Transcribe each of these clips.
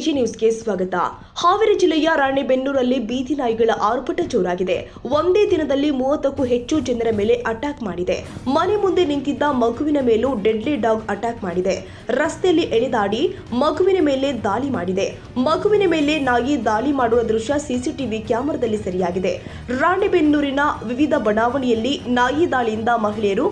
AG ನ್ಯೂಸ್ಗೆ ಸ್ವಾಗತ. ಹಾವೇರಿ ಜಿಲ್ಲೆಯ ರಾಣೆಬೆನ್ನೂರಲ್ಲಿ ಬೀದಿ ನಾಯಿಗಳ ಆರ್ಭಟ ಜೋರಾಗಿದೆ. ಒಂದೇ ದಿನದಲ್ಲಿ 30ಕ್ಕೂ ಹೆಚ್ಚು ಜನರ ಮೇಲೆ ಅಟ್ಯಾಕ್ ಮಾಡಿದೆ. ಮನೆ ಮುಂದೆ ನಿಂತಿದ್ದ ಮಗುವಿನ ಮೇಲೂ ಡೆಡ್ಲಿ ಡಾಗ್ ಅಟ್ಯಾಕ್ ಮಾಡಿದೆ. ರಸ್ತೆಯಲ್ಲಿ ಎಳೆದಾಡಿ ಮಗುವಿನ ಮೇಲೆ ದಾಳಿ ಮಾಡಿದೆ. ಮಗುವಿನ ಮೇಲೆ ನಾಯಿ ದಾಳಿ ಮಾಡುವ ದೃಶ್ಯ ಸಿಸಿಟಿವಿ ಕ್ಯಾಮೆರಾದಲ್ಲಿ ಸೆರೆಯಾಗಿದೆ. ರಾಣೆಬೆನ್ನೂರಿನ ವಿವಿಧ ಬಡಾವಣೆಯಲ್ಲಿ ನಾಯಿ ದಾಳಿಯಿಂದ ಮಹಿಳೆಯರು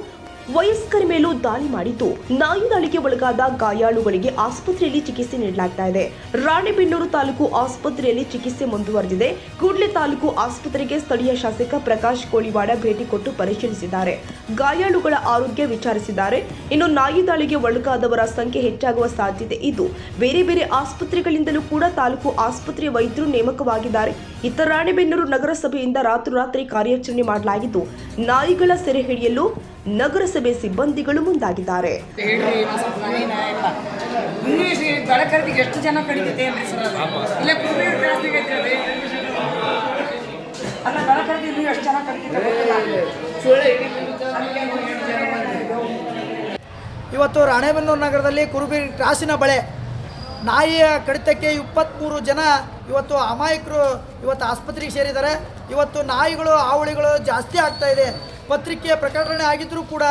ವಯಸ್ಕರ ಮೇಲೂ ದಾಳಿ ಮಾಡಿದ್ದು, ನಾಯಿ ದಾಳಿಗೆ ಒಳಗಾದ ಗಾಯಾಳುಗಳಿಗೆ ಆಸ್ಪತ್ರೆಯಲ್ಲಿ ಚಿಕಿತ್ಸೆ ನೀಡಲಾಗ್ತಾ ಇದೆ. ರಾಣೆಬೆನ್ನೂರು ತಾಲೂಕು ಆಸ್ಪತ್ರೆಯಲ್ಲಿ ಚಿಕಿತ್ಸೆ ಮುಂದುವರೆದಿದೆ. ಕೂಡಲೇ ತಾಲೂಕು ಆಸ್ಪತ್ರೆಗೆ ಸ್ಥಳೀಯ ಶಾಸಕ ಪ್ರಕಾಶ್ ಕೋಳಿವಾಡ ಭೇಟಿ ಕೊಟ್ಟು ಪರಿಶೀಲಿಸಿದ್ದಾರೆ. ಗಾಯಾಳುಗಳ ಆರೋಗ್ಯ ವಿಚಾರಿಸಿದ್ದಾರೆ. ಇನ್ನು ನಾಯಿ ದಾಳಿಗೆ ಒಳಗಾದವರ ಸಂಖ್ಯೆ ಹೆಚ್ಚಾಗುವ ಸಾಧ್ಯತೆ ಇದ್ದು, ಬೇರೆ ಬೇರೆ ಆಸ್ಪತ್ರೆಗಳಿಂದಲೂ ಕೂಡ ತಾಲೂಕು ಆಸ್ಪತ್ರೆ ವೈದ್ಯರು ನೇಮಕವಾಗಿದ್ದಾರೆ. ಇತ್ತ ರಾಣೆಬೆನ್ನೂರು ನಗರಸಭೆಯಿಂದ ರಾತ್ರೋರಾತ್ರಿ ಕಾರ್ಯಾಚರಣೆ ಮಾಡಲಾಗಿದ್ದು, ನಾಯಿಗಳ ಸೆರೆ ಹಿಡಿಯಲು ನಗರಸಭೆ ಸಿಬ್ಬಂದಿಗಳು ಮುಂದಾಗಿದ್ದಾರೆ. ಎಷ್ಟು ಜನ ಕಡಿತೈತೆ ಇಲ್ಲ ಎಷ್ಟು ಜನ ಇವತ್ತು ರಾಣೆಬೆನ್ನೂರು ನಗರದಲ್ಲಿ ಕುರುಬಿ ಕ್ರಾಸಿನ ಬಳೆ ನಾಯಿಯ ಕಡಿತಕ್ಕೆ 23 ಜನ ಇವತ್ತು ಅಮಾಯಕರು ಇವತ್ತು ಆಸ್ಪತ್ರೆಗೆ ಸೇರಿದ್ದಾರೆ. ಇವತ್ತು ನಾಯಿಗಳು ಹಾವಳಿಗಳು ಜಾಸ್ತಿ ಆಗ್ತಾ ಇದೆ. ಪತ್ರಿಕೆ ಪ್ರಕಟಣೆ ಆಗಿದ್ದರೂ ಕೂಡ,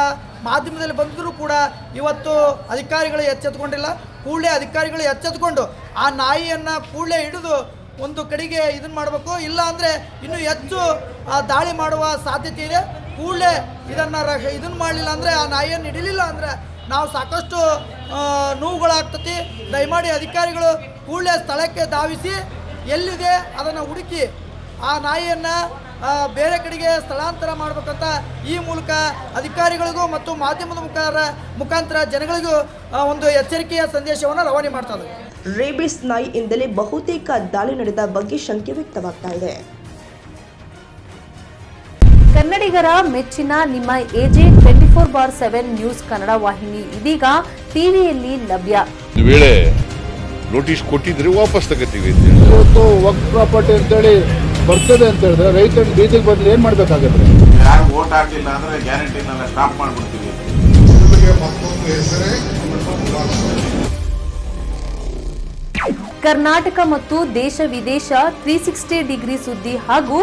ಮಾಧ್ಯಮದಲ್ಲಿ ಬಂದರೂ ಕೂಡ ಇವತ್ತು ಅಧಿಕಾರಿಗಳು ಎಚ್ಚೆತ್ತುಕೊಂಡಿಲ್ಲ. ಕೂಡಲೇ ಅಧಿಕಾರಿಗಳು ಎಚ್ಚೆತ್ತುಕೊಂಡು ಆ ನಾಯಿಯನ್ನು ಕೂಡಲೇ ಹಿಡಿದು ಒಂದು ಕಡೆಗೆ ಇದನ್ನು ಮಾಡಬೇಕು. ಇಲ್ಲ ಅಂದರೆ ಇನ್ನೂ ಹೆಚ್ಚು ದಾಳಿ ಮಾಡುವ ಸಾಧ್ಯತೆ ಇದೆ. ಕೂಡಲೇ ಇದನ್ನು ಮಾಡಲಿಲ್ಲ ಅಂದರೆ, ಆ ನಾಯಿಯನ್ನು ಹಿಡಿಲಿಲ್ಲ ಅಂದರೆ ನಾವು ಸಾಕಷ್ಟು ನೋವುಗಳಾಗ್ತತಿ. ದಯಮಾಡಿ ಅಧಿಕಾರಿಗಳು ಕೂಡಲೇ ಸ್ಥಳಕ್ಕೆ ಧಾವಿಸಿ ಎಲ್ಲಿದೆ ಅದನ್ನು ಹುಡುಕಿ ಆ ನಾಯಿಯನ್ನು ಬೇರೆ ಕಡೆಗೆ ಸ್ಥಳಾಂತರ ಮಾಡಬೇಕಂತ ಈ ಮೂಲಕ ಅಧಿಕಾರಿಗಳಿಗೂ ಮತ್ತು ಮಾಧ್ಯಮದ ಮುಖಾಂತರ ಜನಗಳಿಗೂ ಒಂದು ಎಚ್ಚರಿಕೆಯ ಸಂದೇಶವನ್ನು ರವಾನೆ ಮಾಡ್ತಾರೆ. ರೇಬಿಸ್ ನಾಯಿಯಿಂದಲೇ ಬಹುತೇಕ ದಾಳಿ ನಡೆದ ಬಗ್ಗೆ ಶಂಕೆ ವ್ಯಕ್ತವಾಗ್ತಾ ಇದೆ. ಕನ್ನಡಿಗರ ಮೆಚ್ಚಿನ ನಿಮ್ಮ ಎಜೆ 24/7 ನ್ಯೂಸ್ ಕನ್ನಡ ವಾಹಿನಿ ಇದೀಗ ಟಿವಿಯಲ್ಲಿ ಲಭ್ಯ. ವೇಳೆ ನೋಟಿಸ್ ಕೊಟ್ಟಿದ್ರೆ ವಾಪಸ್ ತಗೋತೀವಿ. ಇವತ್ತು ವಕ್ಫ್ ಪ್ರಾಪರ್ಟಿ ಅಂತೇಳಿ ಬರ್ತದೆ ಅಂತ ಹೇಳಿದ್ರೆ ರೈತರು ಬೀದಿಗೆ ಬದಲು ಏನು ಮಾಡಬೇಕಾಗುತ್ತೆ? ಯಾರು ವೋಟ್ ಹಾಕಿಲ್ಲ ಅಂದ್ರೆ ಗ್ಯಾರಂಟಿನೆಲ್ಲ ಸ್ಟಾಪ್ ಮಾಡಿಬಿಡ್ತೀವಿ. ಕರ್ನಾಟಕ ಮತ್ತು ದೇಶ ವಿದೇಶ 360 ಡಿಗ್ರಿ ಸುದ್ದಿ ಹಾಗೂ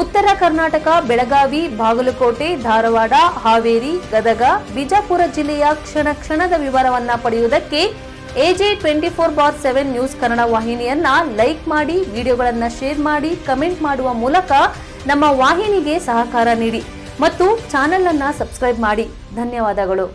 ಉತ್ತರ ಕರ್ನಾಟಕ, ಬೆಳಗಾವಿ, ಬಾಗಲಕೋಟೆ, ಧಾರವಾಡ, ಹಾವೇರಿ, ಗದಗ, ಬಿಜಾಪುರ ಜಿಲ್ಲೆಯ ಕ್ಷಣ ಕ್ಷಣದ ವಿವರವನ್ನ ಪಡೆಯುವುದಕ್ಕೆ ಎಜೆ 24/7 ನ್ಯೂಸ್ ಕನ್ನಡ ವಾಹಿನಿಯನ್ನ ಲೈಕ್ ಮಾಡಿ, ವಿಡಿಯೋಗಳನ್ನ ಶೇರ್ ಮಾಡಿ, ಕಮೆಂಟ್ ಮಾಡುವ ಮೂಲಕ ನಮ್ಮ ವಾಹಿನಿಗೆ ಸಹಕಾರ ನೀಡಿ ಮತ್ತು ಚಾನೆಲ್ ಅನ್ನ ಸಬ್ಸ್ಕ್ರೈಬ್ ಮಾಡಿ. ಧನ್ಯವಾದಗಳು.